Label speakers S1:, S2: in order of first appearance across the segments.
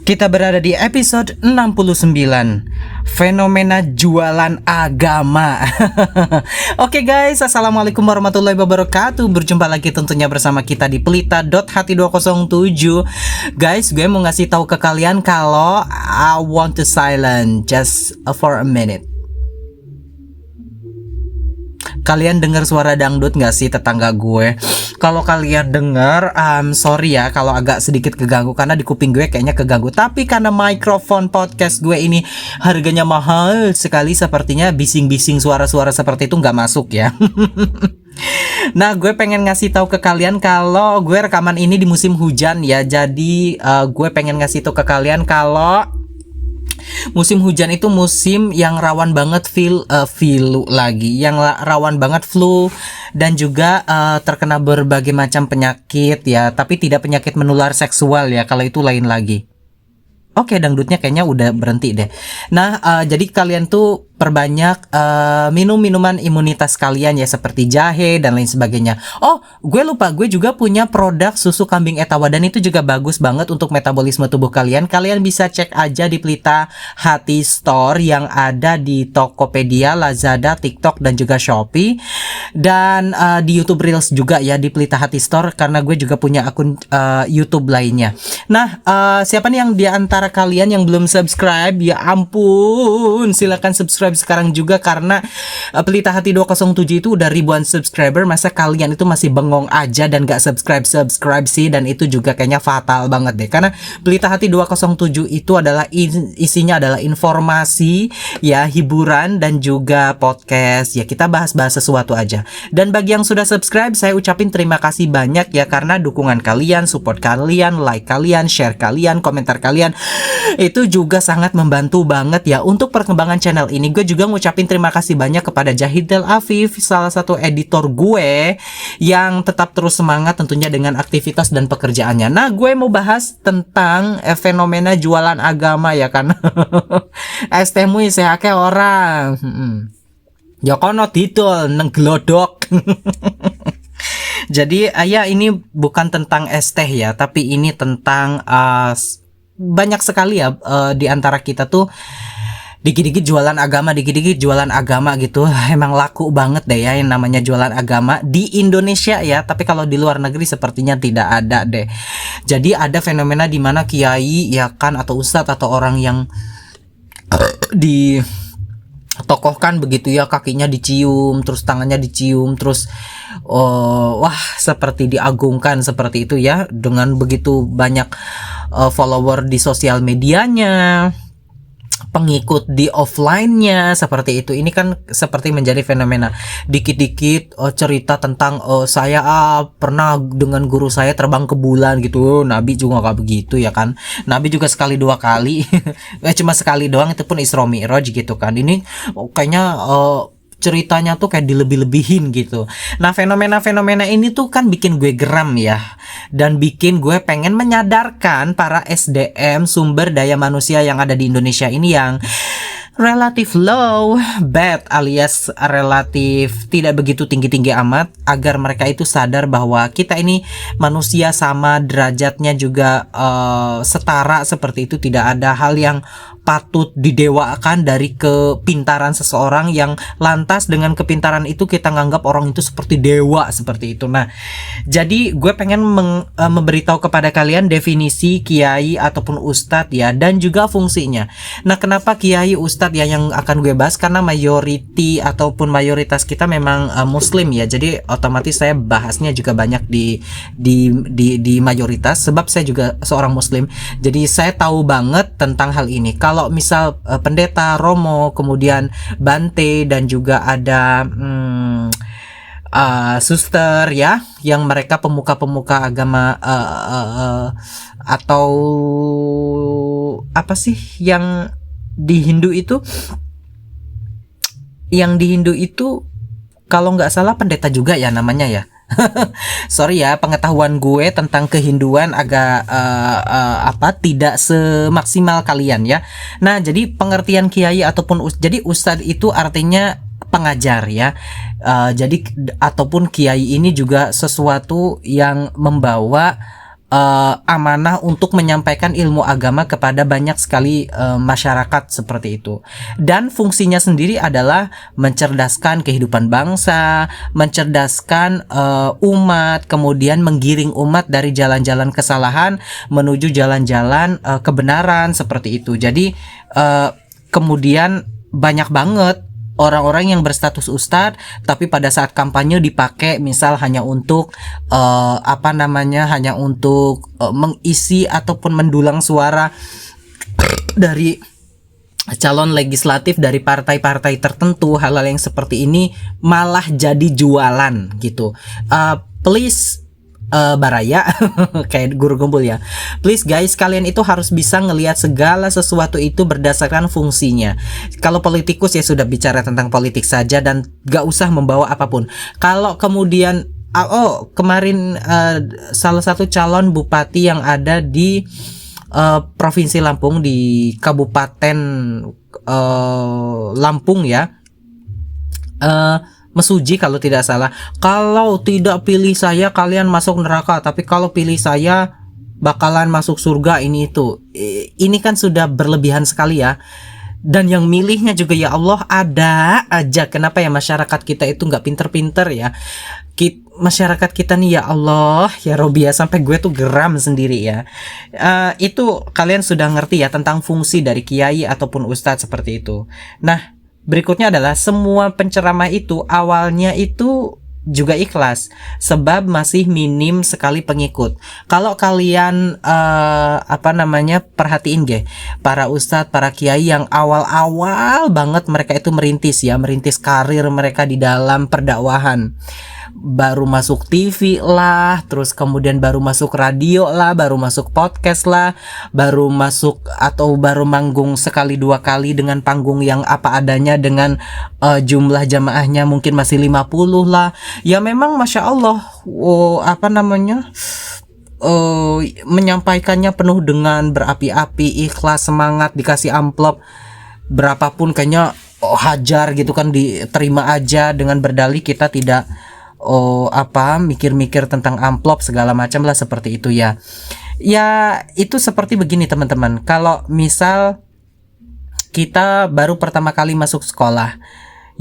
S1: Kita berada di episode 69, fenomena jualan agama. Oke guys, assalamualaikum warahmatullahi wabarakatuh. Berjumpa lagi tentunya bersama kita di pelita.hati207. Guys, gue mau ngasih tahu ke kalian kalau I want to silent just for a minute. Kalian dengar suara dangdut gak sih tetangga gue? Kalau kalian dengar, sorry ya kalau agak sedikit keganggu karena di kuping gue kayaknya keganggu. Tapi karena mikrofon podcast gue ini harganya mahal sekali, sepertinya bising-bising suara-suara seperti itu gak masuk ya. Nah, gue pengen ngasih tahu ke kalian kalau gue rekaman ini di musim hujan ya. Jadi gue pengen ngasih tahu ke kalian kalau musim hujan itu musim yang rawan banget rawan banget flu dan juga terkena berbagai macam penyakit ya, tapi tidak penyakit menular seksual ya, kalau itu lain lagi. Oke, dangdutnya kayaknya udah berhenti deh. Nah, jadi kalian tuh perbanyak minum minuman imunitas kalian ya, seperti jahe dan lain sebagainya. Oh, gue lupa, gue juga punya produk susu kambing etawa dan itu juga bagus banget untuk metabolisme tubuh kalian. Kalian bisa cek aja di Pelita Hati Store yang ada di Tokopedia, Lazada, TikTok dan juga Shopee. Dan di YouTube Reels juga ya di Pelita Hati Store, karena gue juga punya akun YouTube lainnya. Nah, siapa nih yang di antara kalian yang belum subscribe? Ya ampun, silakan subscribe sekarang juga, karena Pelita Hati 207 itu udah ribuan subscriber. Masa kalian itu masih bengong aja dan gak subscribe sih? Dan itu juga kayaknya fatal banget deh, karena Pelita Hati 207 itu adalah isinya adalah informasi ya, hiburan dan juga podcast ya. Kita bahas-bahas sesuatu aja. Dan bagi yang sudah subscribe, saya ucapin terima kasih banyak ya, karena dukungan kalian, support kalian, like kalian, share kalian, komentar kalian itu juga sangat membantu banget ya untuk perkembangan channel ini. Gue juga ngucapin terima kasih banyak kepada Jahidel Afif, salah satu editor gue yang tetap terus semangat tentunya dengan aktivitas dan pekerjaannya. Nah, gue mau bahas tentang fenomena jualan agama ya kan. STMU isehake orang. Ya kono didol neng glodok. Jadi ya ini bukan tentang es teh ya, tapi ini tentang banyak sekali ya di antara kita tuh dikit-dikit jualan agama gitu. Emang laku banget deh ya yang namanya jualan agama di Indonesia ya, tapi kalau di luar negeri sepertinya tidak ada deh. Jadi ada fenomena di mana kiai ya kan, atau ustadz atau orang yang ditokohkan begitu ya, kakinya dicium, terus tangannya dicium, terus wah seperti diagungkan seperti itu ya, dengan begitu banyak follower di sosial medianya, pengikut di offline-nya seperti itu. Ini kan seperti menjadi fenomena. Dikit-dikit cerita tentang saya pernah dengan guru saya terbang ke bulan gitu. Nabi juga gak begitu ya kan. Nabi juga sekali dua kali. Cuma sekali doang, itu pun Isra Mi'raj gitu kan. Ini kayaknya ceritanya tuh kayak dilebih-lebihin gitu. Nah, fenomena-fenomena ini tuh kan bikin gue geram ya, dan bikin gue pengen menyadarkan para SDM, sumber daya manusia yang ada di Indonesia ini yang relatif low, bad alias relatif tidak begitu tinggi-tinggi amat, agar mereka itu sadar bahwa kita ini manusia sama, derajatnya juga setara seperti itu. Tidak ada hal yang patut didewakan dari kepintaran seseorang yang lantas dengan kepintaran itu kita nganggap orang itu seperti dewa seperti itu. Nah, jadi gue pengen memberitahu kepada kalian definisi kiai ataupun ustadz ya, dan juga fungsinya. Nah, kenapa kiai ustadz ya yang akan gue bahas? Karena mayoritas kita memang muslim ya, jadi otomatis saya bahasnya juga banyak di mayoritas, sebab saya juga seorang muslim. Jadi saya tahu banget tentang hal ini. Kalau misal pendeta, romo, kemudian bante, dan juga ada suster ya, yang mereka pemuka-pemuka agama atau apa sih yang di Hindu itu, kalau nggak salah pendeta juga ya namanya ya. Sorry ya, pengetahuan gue tentang kehinduan agak tidak semaksimal kalian ya. Nah, jadi pengertian kiai ataupun jadi ustadz itu artinya pengajar ya. Jadi ataupun kiai ini juga sesuatu yang membawa amanah untuk menyampaikan ilmu agama kepada banyak sekali masyarakat seperti itu. Dan fungsinya sendiri adalah mencerdaskan kehidupan bangsa, mencerdaskan umat, kemudian menggiring umat dari jalan-jalan kesalahan menuju jalan-jalan kebenaran seperti itu. Jadi kemudian banyak banget orang-orang yang berstatus ustadz tapi pada saat kampanye dipakai misal hanya untuk hanya untuk mengisi ataupun mendulang suara dari calon legislatif dari partai-partai tertentu. Hal-hal yang seperti ini malah jadi jualan gitu. Please Baraya kayak guru kumpul ya, please guys, kalian itu harus bisa ngelihat segala sesuatu itu berdasarkan fungsinya. Kalau politikus ya sudah bicara tentang politik saja dan gak usah membawa apapun. Kalau kemudian kemarin salah satu calon bupati yang ada di Provinsi Lampung, di Kabupaten Lampung ya, Mesuji kalau tidak salah, kalau tidak pilih saya kalian masuk neraka, tapi kalau pilih saya bakalan masuk surga. Ini kan sudah berlebihan sekali ya. Dan yang milihnya juga ya Allah ada aja. Kenapa ya masyarakat kita itu nggak pinter-pinter ya? Masyarakat kita nih ya Allah ya Robi ya, sampai gue tuh geram sendiri ya. Itu kalian sudah ngerti ya tentang fungsi dari kiai ataupun ustadz seperti itu. Nah, berikutnya adalah semua penceramah itu awalnya itu juga ikhlas, sebab masih minim sekali pengikut. Kalau kalian perhatiin para ustadz, para kiai yang awal-awal banget mereka itu merintis karir mereka di dalam perdakwahan. Baru masuk TV lah, terus kemudian baru masuk radio lah, baru masuk podcast lah, baru masuk atau baru manggung sekali dua kali dengan panggung yang apa adanya, dengan jumlah jamaahnya mungkin masih 50 lah. Ya memang Masya Allah menyampaikannya penuh dengan berapi-api, ikhlas, semangat, dikasih amplop berapapun kayaknya hajar gitu kan, diterima aja dengan berdalih kita tidak mikir-mikir tentang amplop segala macam lah seperti itu ya. Ya itu seperti begini teman-teman, kalau misal kita baru pertama kali masuk sekolah,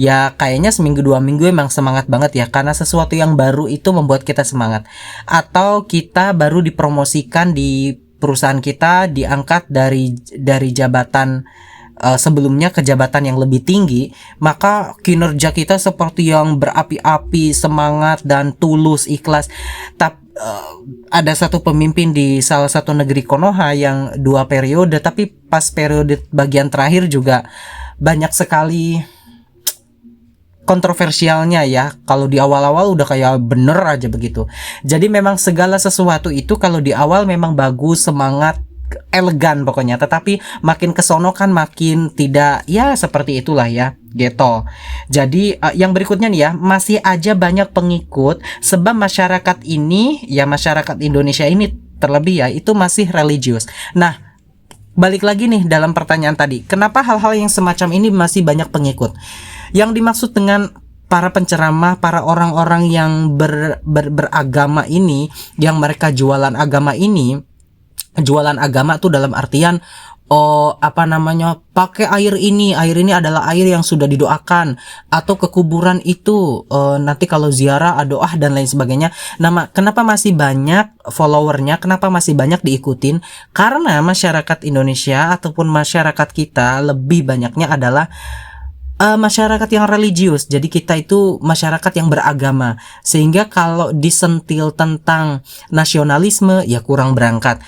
S1: ya kayaknya seminggu 2 minggu emang semangat banget ya, karena sesuatu yang baru itu membuat kita semangat. Atau kita baru dipromosikan di perusahaan kita, diangkat dari jabatan sebelumnya ke jabatan yang lebih tinggi, maka kinerja kita seperti yang berapi-api, semangat dan tulus, ikhlas. Tapi ada satu pemimpin di salah satu negeri Konoha yang 2 periode, tapi pas periode bagian terakhir juga banyak sekali kontroversialnya ya. Kalau di awal-awal udah kayak bener aja begitu. Jadi memang segala sesuatu itu kalau di awal memang bagus, semangat, elegan pokoknya, tetapi makin kesono kan makin tidak, ya seperti itulah ya gitu. Jadi yang berikutnya nih ya, masih aja banyak pengikut sebab masyarakat ini ya, masyarakat Indonesia ini terlebih ya, itu masih religius. Nah, balik lagi nih dalam pertanyaan tadi, kenapa hal-hal yang semacam ini masih banyak pengikut? Yang dimaksud dengan para penceramah, para orang-orang yang beragama ini, yang mereka jualan agama ini, jualan agama tuh dalam artian pakai air ini adalah air yang sudah didoakan, atau ke kuburan itu nanti kalau ziarah doa dan lain sebagainya. Nah, kenapa masih banyak followernya, kenapa masih banyak diikutin? Karena masyarakat Indonesia ataupun masyarakat kita lebih banyaknya adalah masyarakat yang religius. Jadi kita itu masyarakat yang beragama, sehingga kalau disentil tentang nasionalisme ya kurang berangkat.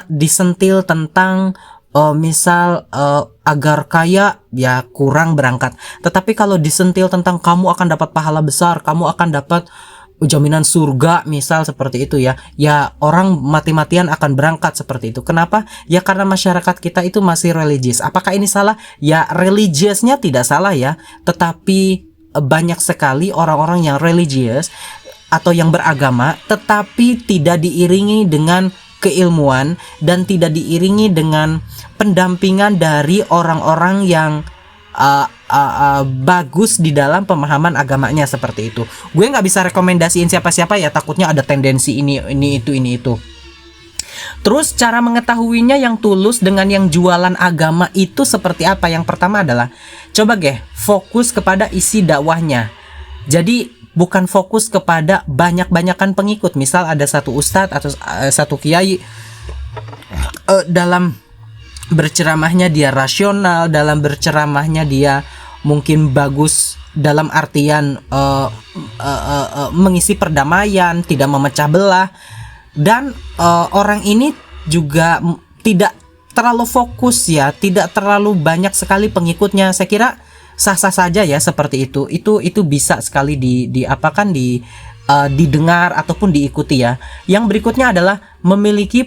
S1: Disentil tentang misal agar kaya ya kurang berangkat. Tetapi kalau disentil tentang kamu akan dapat pahala besar, kamu akan dapat jaminan surga misal seperti itu ya, ya orang mati-matian akan berangkat seperti itu. Kenapa? Ya karena masyarakat kita itu masih religius. Apakah ini salah? Ya religiusnya tidak salah ya, tetapi banyak sekali orang-orang yang religius atau yang beragama tetapi tidak diiringi dengan keilmuan dan tidak diiringi dengan pendampingan dari orang-orang yang bagus di dalam pemahaman agamanya seperti itu. Gue nggak bisa rekomendasiin siapa-siapa ya, takutnya ada tendensi ini itu. Terus cara mengetahuinya yang tulus dengan yang jualan agama itu seperti apa? Yang pertama adalah coba fokus kepada isi dakwahnya. Jadi bukan fokus kepada banyak-banyakan pengikut. Misal ada satu ustadz atau satu kiai, dalam berceramahnya dia rasional, dalam berceramahnya dia mungkin bagus dalam artian mengisi perdamaian, tidak memecah belah. Dan orang ini juga tidak terlalu fokus ya, tidak terlalu banyak sekali pengikutnya. Saya kira sah-sah saja ya seperti itu. Itu bisa sekali didengar ataupun diikuti ya. Yang berikutnya adalah memiliki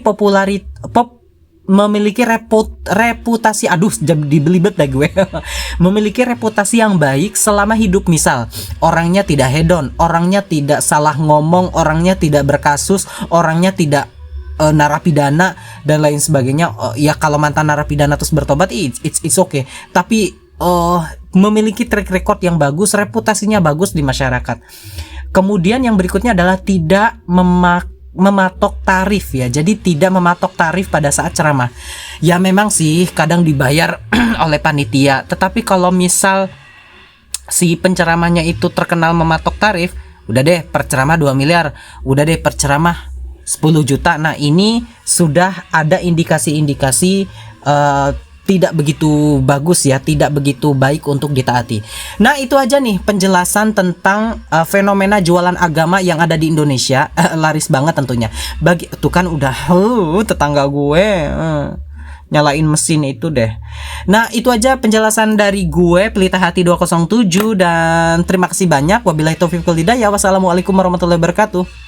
S1: reputasi, dibelibet dah gue. Memiliki reputasi yang baik selama hidup. Misal orangnya tidak hedon, orangnya tidak salah ngomong, orangnya tidak berkasus, orangnya tidak narapidana dan lain sebagainya. Ya kalau mantan narapidana terus bertobat it's okay, tapi memiliki track record yang bagus, reputasinya bagus di masyarakat. Kemudian yang berikutnya adalah tidak mematok tarif ya. Jadi tidak mematok tarif pada saat ceramah. Ya memang sih kadang dibayar oleh panitia, tetapi kalau misal si penceramahnya itu terkenal mematok tarif, udah deh per ceramah 2 miliar, udah deh per ceramah 10 juta. Nah, ini sudah ada indikasi-indikasi tidak begitu bagus ya, tidak begitu baik untuk ditaati. Nah, itu aja nih penjelasan tentang fenomena jualan agama yang ada di Indonesia. Laris banget tentunya. Tuh kan udah tetangga gue nyalain mesin itu deh. Nah, itu aja penjelasan dari gue, Pelita Hati 207, dan terima kasih banyak. Wabillahi taufiq wal hidayah. Wassalamualaikum warahmatullahi wabarakatuh.